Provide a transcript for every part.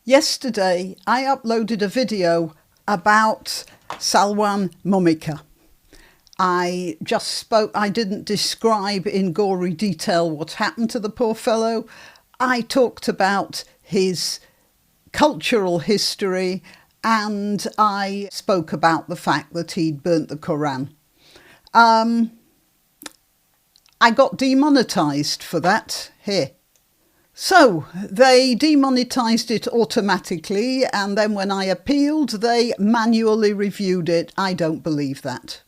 Yesterday, I uploaded a video about Salwan Momika. I didn't describe in gory detail what happened to the poor fellow. I talked about his cultural history and I spoke about the fact that he'd burnt the Koran. I got demonetized for that here. So they demonetized it automatically, and then when I appealed, they manually reviewed it. I don't believe that.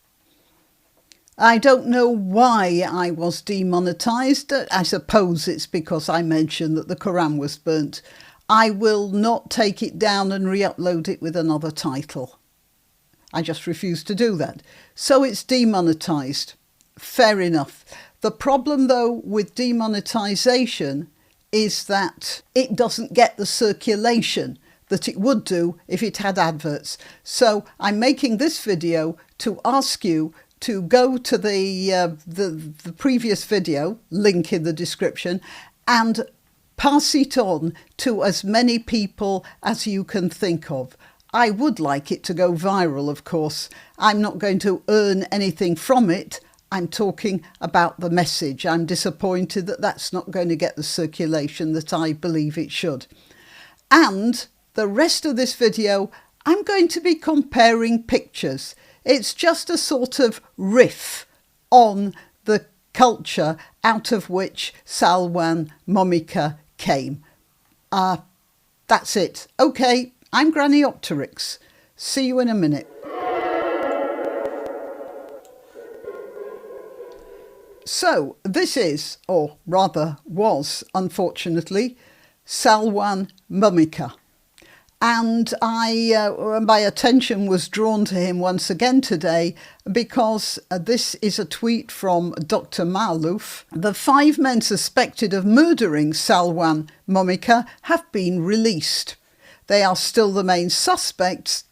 I don't know why I was demonetized. I suppose it's because I mentioned that the Koran was burnt. I will not take it down and re-upload it with another title. I just refuse to do that. So it's demonetized. Fair enough. The problem, though, with demonetization is that it doesn't get the circulation that it would do if it had adverts. So I'm making this video to ask you to go to the previous video, link in the description, and pass it on to as many people as you can think of. I would like it to go viral, of course. I'm not going to earn anything from it. I'm talking about the message. I'm disappointed that that's not going to get the circulation that I believe it should. And the rest of this video, I'm going to be comparing pictures. It's just a sort of riff on the culture out of which Salwan Momika came. That's it. Okay, I'm Granniopteryx. See you in a minute. So this is, or rather was, unfortunately, Salwan Momika. And my attention was drawn to him once again today because this is a tweet from Dr. Malouf. The 5 men suspected of murdering Salwan Momika have been released. They are still the main suspects,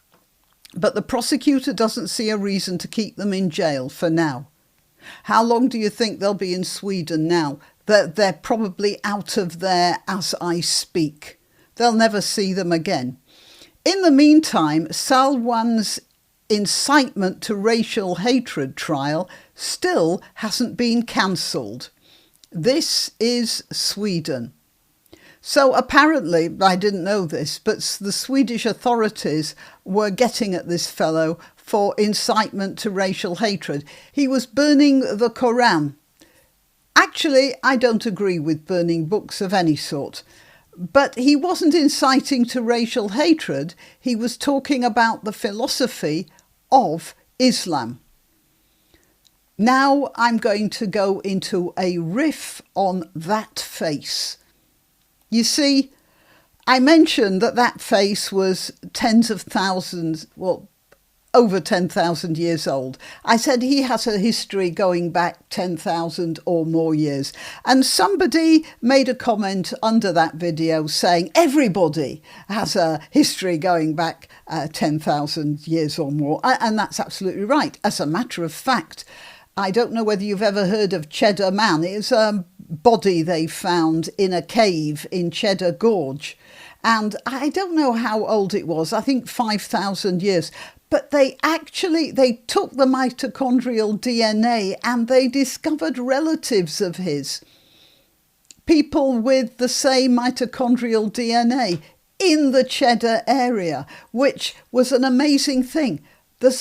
but the prosecutor doesn't see a reason to keep them in jail for now. How long do you think they'll be in Sweden now? They're probably out of there as I speak. They'll never see them again. In the meantime, Salwan's incitement to racial hatred trial still hasn't been cancelled. This is Sweden. So apparently, I didn't know this, but the Swedish authorities were getting at this fellow for incitement to racial hatred. He was burning the Koran. Actually, I don't agree with burning books of any sort. But he wasn't inciting to racial hatred. He was talking about the philosophy of Islam. Now I'm going to go into a riff on that face. You see, I mentioned that face was tens of thousands, well, over 10,000 years old. I said he has a history going back 10,000 or more years. And somebody made a comment under that video saying everybody has a history going back 10,000 years or more. And that's absolutely right. As a matter of fact, I don't know whether you've ever heard of Cheddar Man. It's a body they found in a cave in Cheddar Gorge. And I don't know how old it was. I think 5,000 years. But they took the mitochondrial DNA and they discovered relatives of his. People with the same mitochondrial DNA in the Cheddar area, which was an amazing thing. But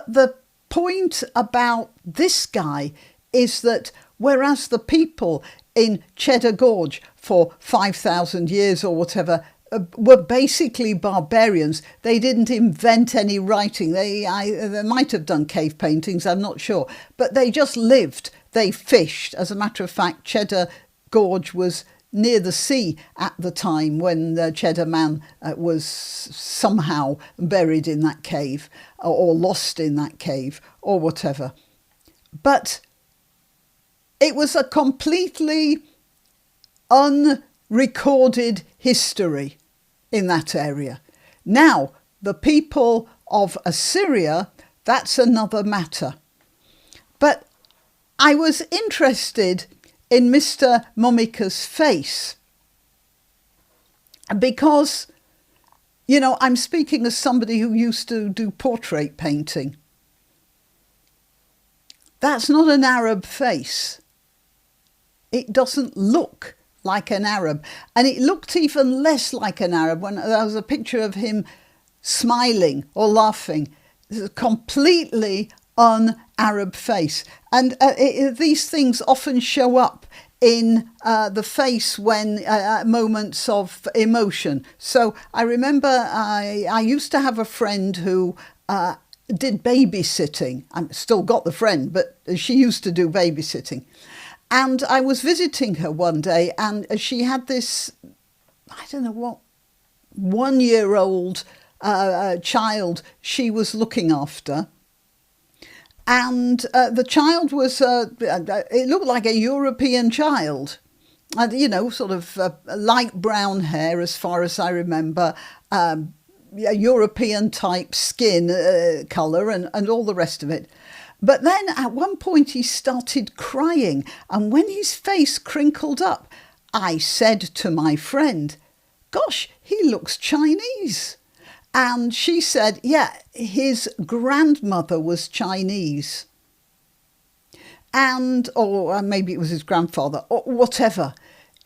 the point about this guy is that whereas the people in Cheddar Gorge for 5,000 years or whatever were basically barbarians. They didn't invent any writing. They might have done cave paintings, I'm not sure. But they just lived. They fished. As a matter of fact, Cheddar Gorge was near the sea at the time when the Cheddar Man was somehow buried in that cave or lost in that cave or whatever. But it was a completely unrecorded history in that area. Now, the people of Assyria, that's another matter. But I was interested in Mr. Momika's face. Because, you know, I'm speaking as somebody who used to do portrait painting. That's not an Arab face. It doesn't look like an Arab. And it looked even less like an Arab when there was a picture of him smiling or laughing. It's a completely un-Arab face. And these things often show up in the face when moments of emotion. So I remember I used to have a friend who did babysitting. I've still got the friend, but she used to do babysitting. And I was visiting her one day, and she had this, I don't know what, 1-year-old child she was looking after. And the child was, it looked like a European child. You know, sort of light brown hair, as far as I remember, European type skin colour and all the rest of it. But then at one point he started crying, and when his face crinkled up, I said to my friend, "Gosh, he looks Chinese." And she said, yeah, his grandmother was Chinese. And, or maybe it was his grandfather, or whatever.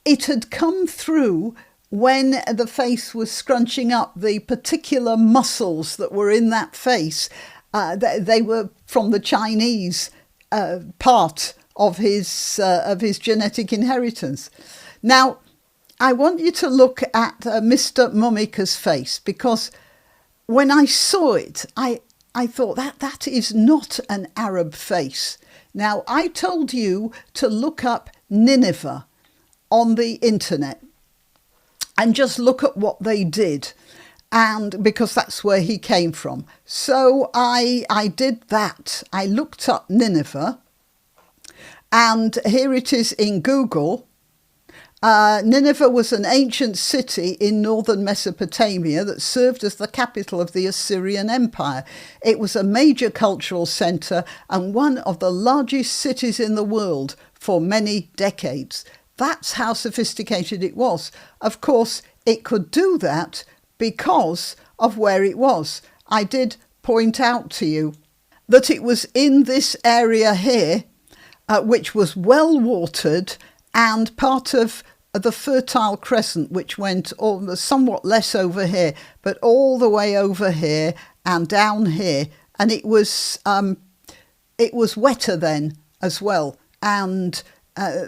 It had come through when the face was scrunching up, the particular muscles that were in that face. They were from the Chinese part of his genetic inheritance. Now, I want you to look at Mr. Momika's face, because when I saw it, I thought that is not an Arab face. Now, I told you to look up Nineveh on the internet and just look at what they did, and because that's where he came from. So I did that. I looked up Nineveh, and here it is in Google. Nineveh was an ancient city in northern Mesopotamia that served as the capital of the Assyrian Empire. It was a major cultural centre and one of the largest cities in the world for many decades. That's how sophisticated it was. Of course, it could do that because of where it was. I did point out to you that it was in this area here, which was well watered and part of the Fertile Crescent, which went somewhat less over here, but all the way over here and down here. And it was wetter then as well, and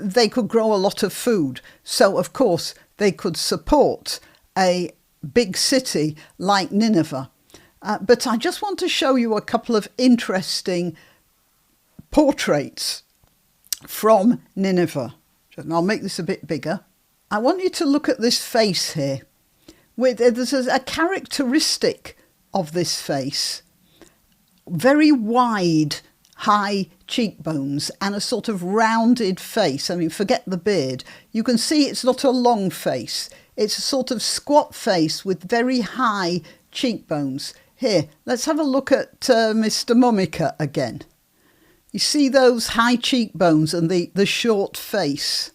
they could grow a lot of food. So, of course, they could support a big city like Nineveh. But I just want to show you a couple of interesting portraits from Nineveh. And I'll make this a bit bigger. I want you to look at this face here. There's a characteristic of this face. Very wide, high cheekbones and a sort of rounded face. I mean, forget the beard. You can see it's not a long face. It's a sort of squat face with very high cheekbones. Here, let's have a look at Mr. Momika again. You see those high cheekbones and the short face.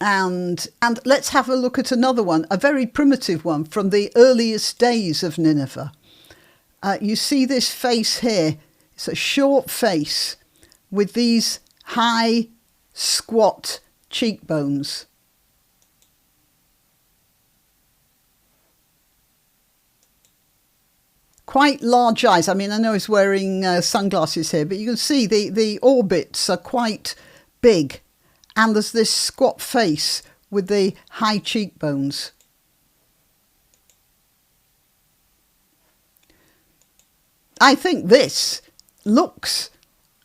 And let's have a look at another one, a very primitive one from the earliest days of Nineveh. You see this face here. It's a short face with these high, squat cheekbones. Quite large eyes. I mean, I know he's wearing sunglasses here, but you can see the orbits are quite big. And there's this squat face with the high cheekbones. I think this looks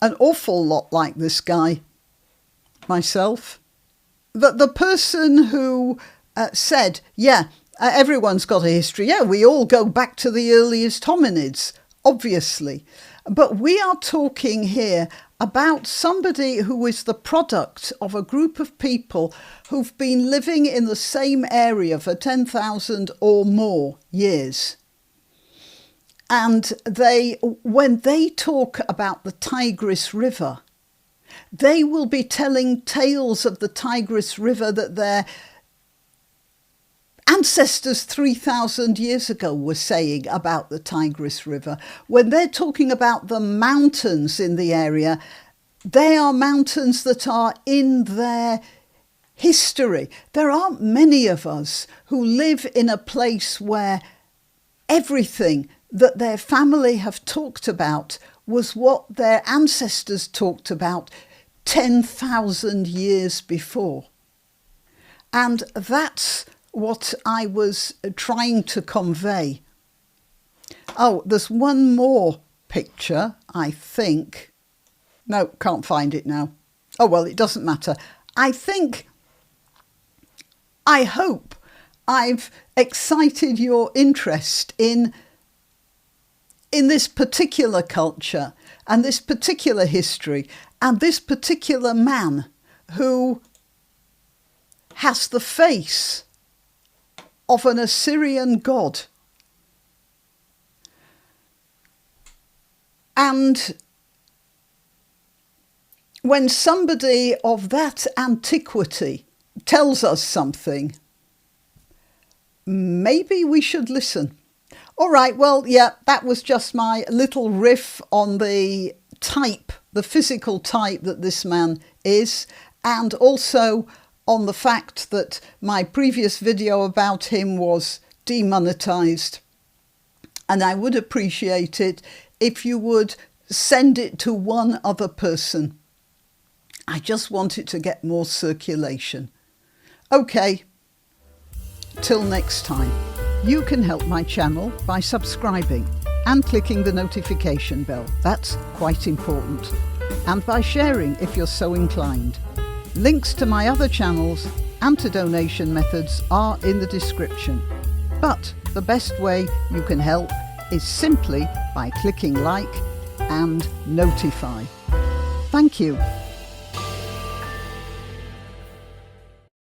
an awful lot like this guy myself. The person who said, yeah, everyone's got a history. Yeah, we all go back to the earliest hominids, obviously. But we are talking here about somebody who is the product of a group of people who've been living in the same area for 10,000 or more years. And when they talk about the Tigris River, they will be telling tales of the Tigris River that ancestors 3,000 years ago were saying about the Tigris River. When they're talking about the mountains in the area, they are mountains that are in their history. There aren't many of us who live in a place where everything that their family have talked about was what their ancestors talked about 10,000 years before. And that's what I was trying to convey. Oh, there's one more picture, I think. No, can't find it now. Oh, well, it doesn't matter. I hope I've excited your interest in this particular culture and this particular history and this particular man who has the face of an Assyrian god. And when somebody of that antiquity tells us something, maybe we should listen. All right, well, yeah, that was just my little riff on the type, the physical type that this man is, and also on the fact that my previous video about him was demonetized. And I would appreciate it if you would send it to one other person. I just want it to get more circulation. Okay, till next time. You can help my channel by subscribing and clicking the notification bell. That's quite important. And by sharing if you're so inclined. Links to my other channels and to donation methods are in the description. But the best way you can help is simply by clicking like and notify. Thank you.